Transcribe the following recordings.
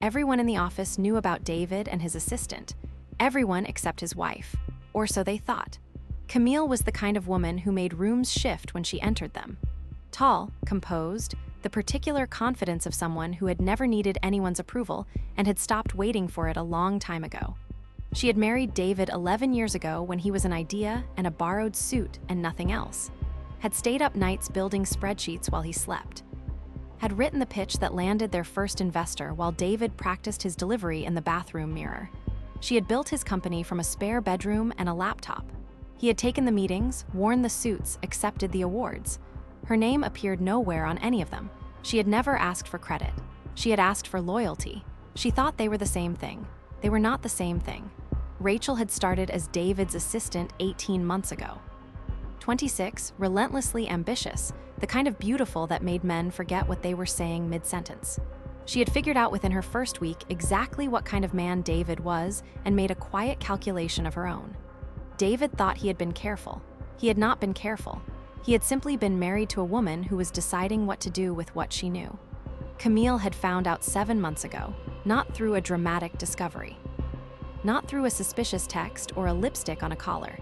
Everyone in the office knew about David and his assistant. Everyone except his wife, or so they thought. Camille was the kind of woman who made rooms shift when she entered them. Tall, composed, the particular confidence of someone who had never needed anyone's approval and had stopped waiting for it a long time ago. She had married David 11 years ago when he was an idea and a borrowed suit and nothing else. Had stayed up nights building spreadsheets while he slept. Had written the pitch that landed their first investor while David practiced his delivery in the bathroom mirror. She had built his company from a spare bedroom and a laptop. He had taken the meetings, worn the suits, accepted the awards. Her name appeared nowhere on any of them. She had never asked for credit. She had asked for loyalty. She thought they were the same thing. They were not the same thing. Rachel had started as David's assistant 18 months ago. 26, relentlessly ambitious, the kind of beautiful that made men forget what they were saying mid-sentence. She had figured out within her first week exactly what kind of man David was and made a quiet calculation of her own. David thought he had been careful. He had not been careful. He had simply been married to a woman who was deciding what to do with what she knew. Camille had found out 7 months ago, not through a dramatic discovery. Not through a suspicious text or a lipstick on a collar.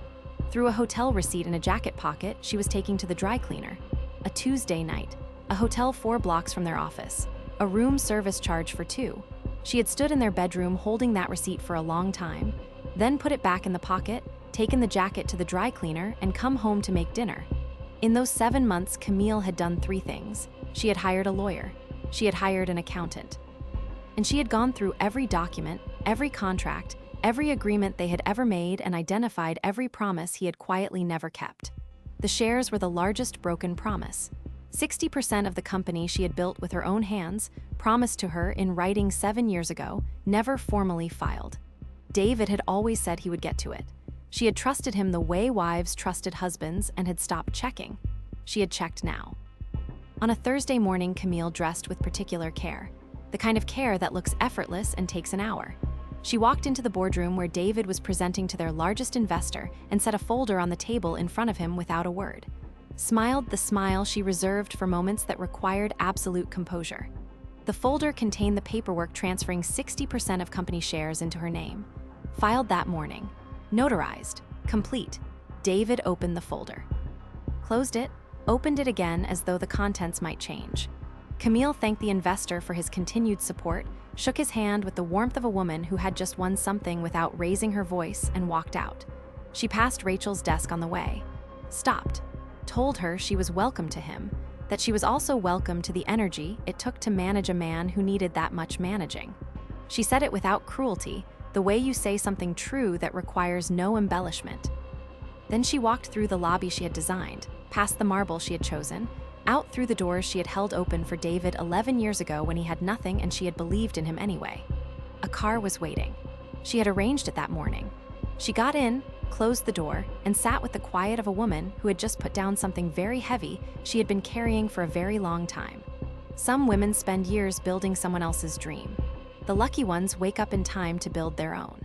Through a hotel receipt in a jacket pocket she was taking to the dry cleaner. A Tuesday night. A hotel 4 blocks from their office. A room service charge for 2. She had stood in their bedroom holding that receipt for a long time, then put it back in the pocket, taken the jacket to the dry cleaner, and come home to make dinner. In those 7 months, Camille had done 3 things. She had hired a lawyer. She had hired an accountant. And she had gone through every document, every contract, every agreement they had ever made and identified every promise he had quietly never kept. The shares were the largest broken promise. 60% of the company she had built with her own hands, promised to her in writing 7 years ago, never formally filed. David had always said he would get to it. She had trusted him the way wives trusted husbands and had stopped checking. She had checked now. On a Thursday morning, Camille dressed with particular care, the kind of care that looks effortless and takes an hour. She walked into the boardroom where David was presenting to their largest investor and set a folder on the table in front of him without a word. Smiled the smile she reserved for moments that required absolute composure. The folder contained the paperwork transferring 60% of company shares into her name. Filed that morning. Notarized. Complete. David opened the folder. Closed it, opened it again as though the contents might change. Camille thanked the investor for his continued support, shook his hand with the warmth of a woman who had just won something without raising her voice, and walked out. She passed Rachel's desk on the way. Stopped. Told her she was welcome to him, that she was also welcome to the energy it took to manage a man who needed that much managing. She said it without cruelty, the way you say something true that requires no embellishment. Then she walked through the lobby she had designed, past the marble she had chosen, out through the doors she had held open for David 11 years ago when he had nothing and she had believed in him anyway. A car was waiting. She had arranged it that morning. She got in, closed the door, and sat with the quiet of a woman who had just put down something very heavy she had been carrying for a very long time. Some women spend years building someone else's dream. The lucky ones wake up in time to build their own.